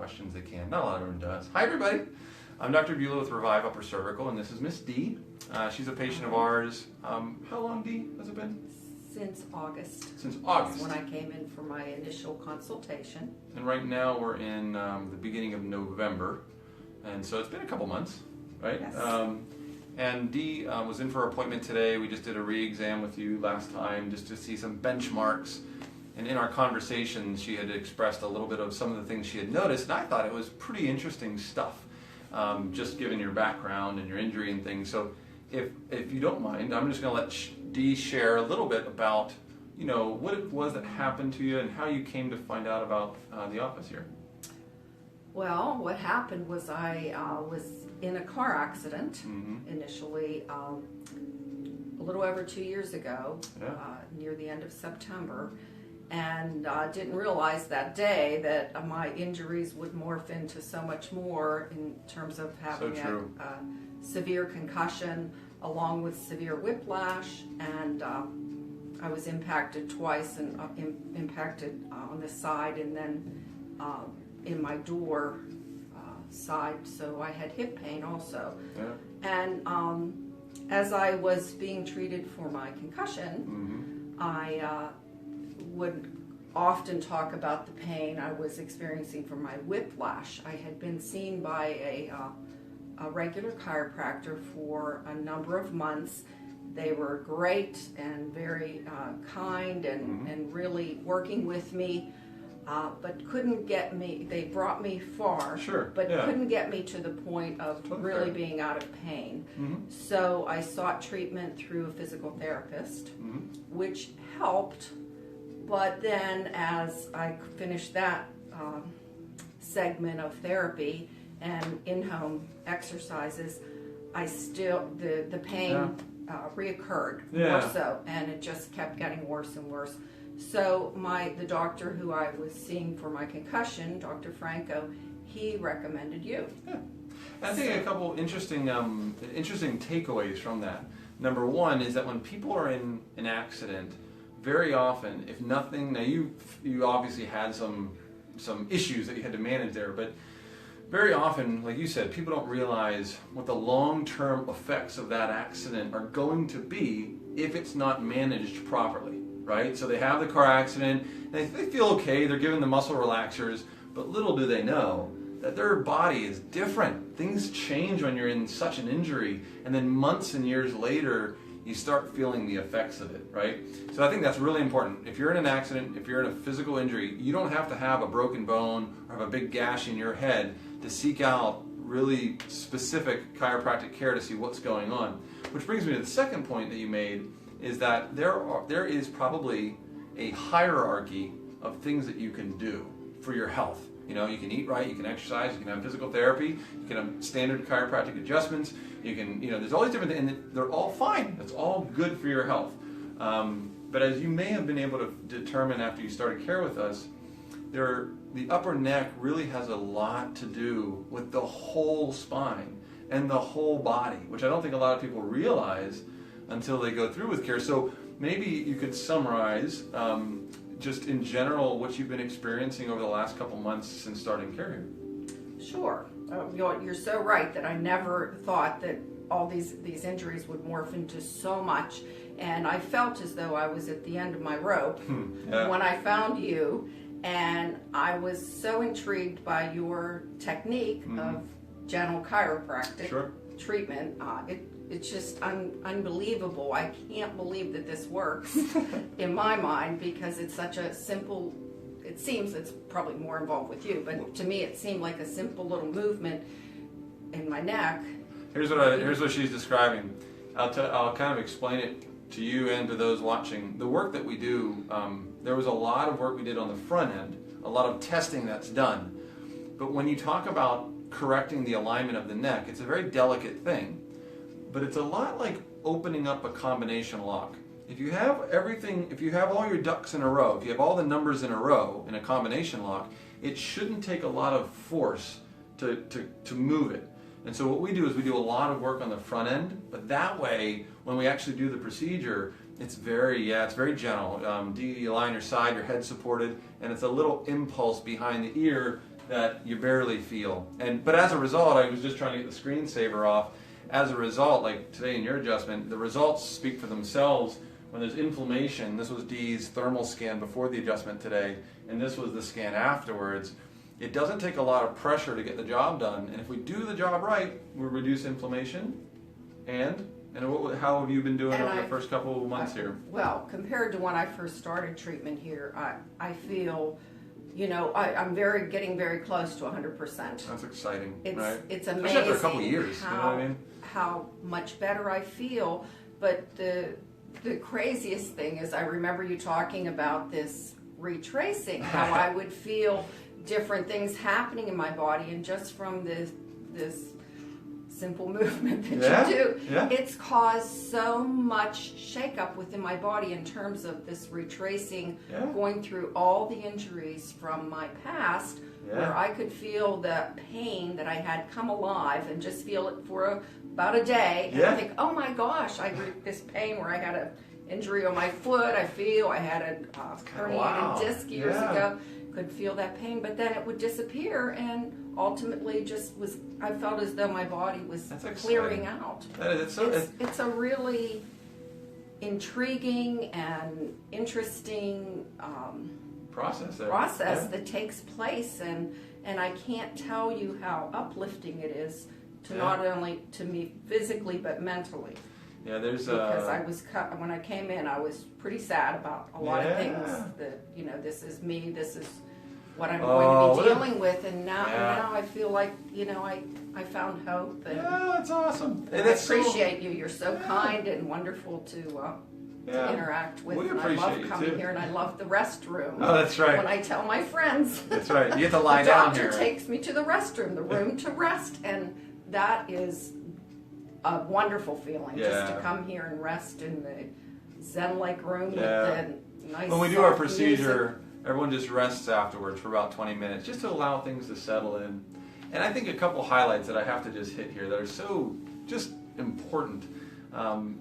questions they can. Not a lot of everyone does. Hi everybody, I'm Dr. Beulah with Revive Upper Cervical, and this is Miss D. She's a patient of ours. How long, D, has it been? Since August. Since August. That's when I came in for my initial consultation. And right now we're in the beginning of November, and so it's been a couple months, right? Yes. And Dee was in for an appointment today. We just did a re-exam with you last time just to see some benchmarks. And in our conversation, she had expressed a little bit of some of the things she had noticed, and I thought it was pretty interesting stuff, just given your background and your injury and things. So if you don't mind, I'm just going to let Dee share a little bit about, you know, what it was that happened to you and how you came to find out about the office here. Well, what happened was I was in a car accident initially a little over 2 years ago, near the end of September, and didn't realize that day that my injuries would morph into so much more in terms of having a severe concussion along with severe whiplash, and I was impacted twice, and impacted on the side and then in my door side, so I had hip pain also. And as I was being treated for my concussion, I would often talk about the pain I was experiencing from my whiplash. I had been seen by a regular chiropractor for a number of months. They were great and very kind and really working with me. But couldn't get me, they brought me far, but couldn't get me to the point of really being out of pain. So I sought treatment through a physical therapist, which helped, but then as I finished that segment of therapy and in-home exercises, I still, the pain reoccurred more so, and it just kept getting worse and worse. So the doctor who I was seeing for my concussion, Dr. Franco, he recommended you. I think a couple interesting takeaways from that. Number one is that when people are in an accident, very often, if nothing, now you obviously had some issues that you had to manage there, but very often, like you said, people don't realize what the long-term effects of that accident are going to be if it's not managed properly. Right? So they have the car accident, and they feel okay, they're given the muscle relaxers, but little do they know that their body is different. Things change when you're in such an injury, and then months and years later, you start feeling the effects of it, right? So I think that's really important. If you're in an accident, if you're in a physical injury, you don't have to have a broken bone or have a big gash in your head to seek out really specific chiropractic care to see what's going on. Which brings me to the second point that you made, is that there is probably a hierarchy of things that you can do for your health. You know, you can eat right, you can exercise, you can have physical therapy, you can have standard chiropractic adjustments, you can, there's all these different things, and they're all fine. It's all good for your health. But as you may have been able to determine after you started care with us, the upper neck really has a lot to do with the whole spine and the whole body, which I don't think a lot of people realize until they go through with care. So maybe you could summarize just in general what you've been experiencing over the last couple months since starting care here. Sure. You're so right that I never thought that all these injuries would morph into so much, and I felt as though I was at the end of my rope when I found you, and I was so intrigued by your technique of gentle chiropractic treatment. It's just unbelievable. I can't believe that this works in my mind, because it's such a simple, it seems it's probably more involved with you, but to me it seemed like a simple little movement in my neck. Here's what she's describing. I'll kind of explain it to you and to those watching. The work that we do, there was a lot of work we did on the front end, a lot of testing that's done. But when you talk about correcting the alignment of the neck, it's a very delicate thing. But it's a lot like opening up a combination lock. If you have everything, if you have all your ducks in a row, if you have all the numbers in a row in a combination lock, it shouldn't take a lot of force to move it. And so what we do is we do a lot of work on the front end, but that way, when we actually do the procedure, it's very gentle. You lie on your side, your head supported, and it's a little impulse behind the ear that you barely feel. But as a result, I was just trying to get the screensaver off. As a result, like today in your adjustment, the results speak for themselves. When there's inflammation, this was Dee's thermal scan before the adjustment today, and this was the scan afterwards. It doesn't take a lot of pressure to get the job done, and if we do the job right, we reduce inflammation. And how have you been doing over the first couple of months here? Well, compared to when I first started treatment here, I feel, I'm getting very close to 100%. That's exciting, right? It's amazing. Especially after a couple of years, how, you know what I mean? How much better I feel. But the craziest thing is, I remember you talking about this retracing, how I would feel different things happening in my body, and just from this simple movement that you do, it's caused so much shakeup within my body in terms of this retracing, going through all the injuries from my past, where I could feel the pain that I had come alive and just feel it for about a day, and I think, oh my gosh, this pain where I had an injury on my foot, I had a herniated disc years ago, could feel that pain, but then it would disappear, and ultimately I felt as though my body was clearing out. It's a really intriguing and interesting process that takes place, and I can't tell you how uplifting it is to not only to me physically but mentally. Yeah, there's because when I came in, I was pretty sad about a lot of things. That this is me, this is what I'm going to be dealing with, and now I feel like I found hope. And that's awesome. And I appreciate you. You're so kind and wonderful to interact with. And I love coming here, and I love the restroom. Oh, that's right. When I tell my friends, that's right. You have to lie down here. The doctor takes me to the restroom, the room to rest, and that is a wonderful feeling, just to come here and rest in the Zen-like room with the nice. When we do our procedure, everyone just rests afterwards for about 20 minutes, just to allow things to settle in. And I think a couple highlights that I have to just hit here that are so just important.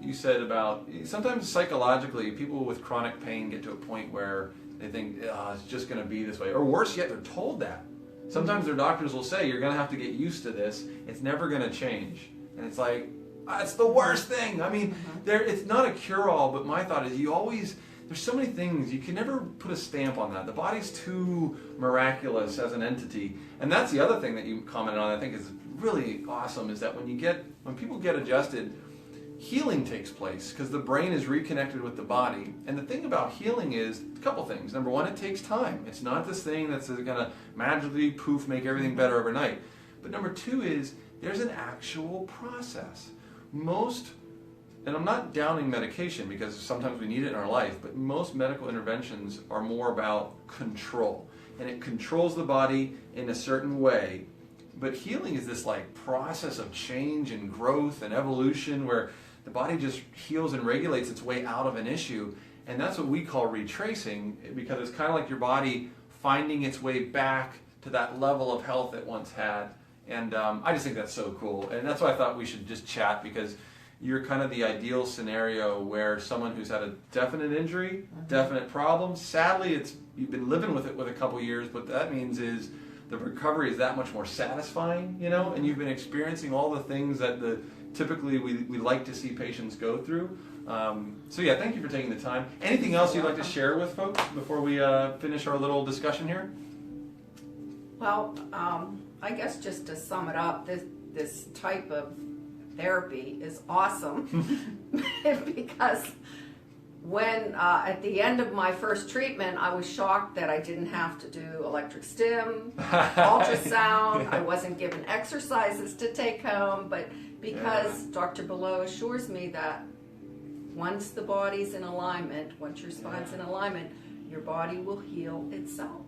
You said about sometimes psychologically, people with chronic pain get to a point where they think it's just going to be this way, or worse yet, they're told that. Sometimes their doctors will say, you're going to have to get used to this. It's never going to change. And it's like, it's the worst thing. I mean, it's not a cure-all, but my thought is there's so many things, you can never put a stamp on that. The body's too miraculous as an entity. And that's the other thing that you commented on, I think is really awesome, is that when people get adjusted, healing takes place because the brain is reconnected with the body. And the thing about healing is a couple things. Number one, it takes time. It's not this thing that's going to magically make everything better overnight. But number two is there's an actual process. And I'm not downing medication because sometimes we need it in our life, but most medical interventions are more about control. And it controls the body in a certain way. But healing is this process of change and growth and evolution where the body just heals and regulates its way out of an issue. And that's what we call retracing, because it's kind of like your body finding its way back to that level of health it once had. And I just think that's so cool. And that's why I thought we should just chat, because you're kind of the ideal scenario where someone who's had a definite injury, definite problem, sadly you've been living with it with a couple years, what that means is the recovery is that much more satisfying, and you've been experiencing all the things that typically we like to see patients go through. So thank you for taking the time. Anything else you'd like to share with folks before we finish our little discussion here? Well, I guess just to sum it up, this type of therapy is awesome because when at the end of my first treatment, I was shocked that I didn't have to do electric stim, ultrasound. I wasn't given exercises to take home, but because Dr. Below assures me that once the body's in alignment, once your spine's in alignment, your body will heal itself.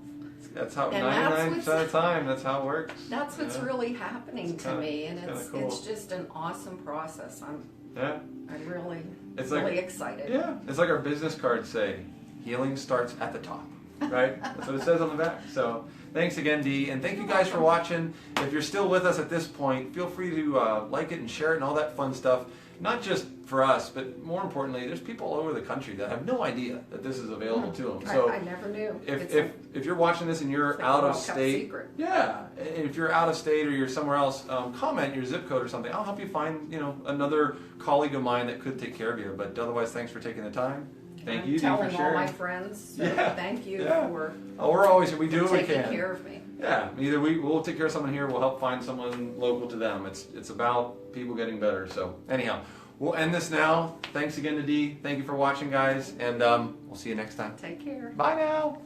That's how 99% of the time, that's how it works. That's what's really happening to me, and it's just an awesome process. I'm really excited. Yeah, it's like our business cards say, healing starts at the top, right? That's what it says on the back. So thanks again, Dee, and thank you guys for watching. If you're still with us at this point, feel free to like it and share it and all that fun stuff. not just for us, but more importantly, there's people all over the country that have no idea that this is available to them. So I never knew. If you're watching this and you're out of state, yeah, and if you're out of state or you're somewhere else, comment your zip code or something. I'll help you find, you know, another colleague of mine that could take care of you. But otherwise, thanks for taking the time. Thank you for sharing. Telling all my friends. So thank you for. Oh, we're always we do what we can. Taking care of me. Yeah, either we'll take care of someone here, we'll help find someone local to them. It's about people getting better. So anyhow, we'll end this now. Thanks again to Dee. Thank you for watching, guys, and we'll see you next time. Take care. Bye now.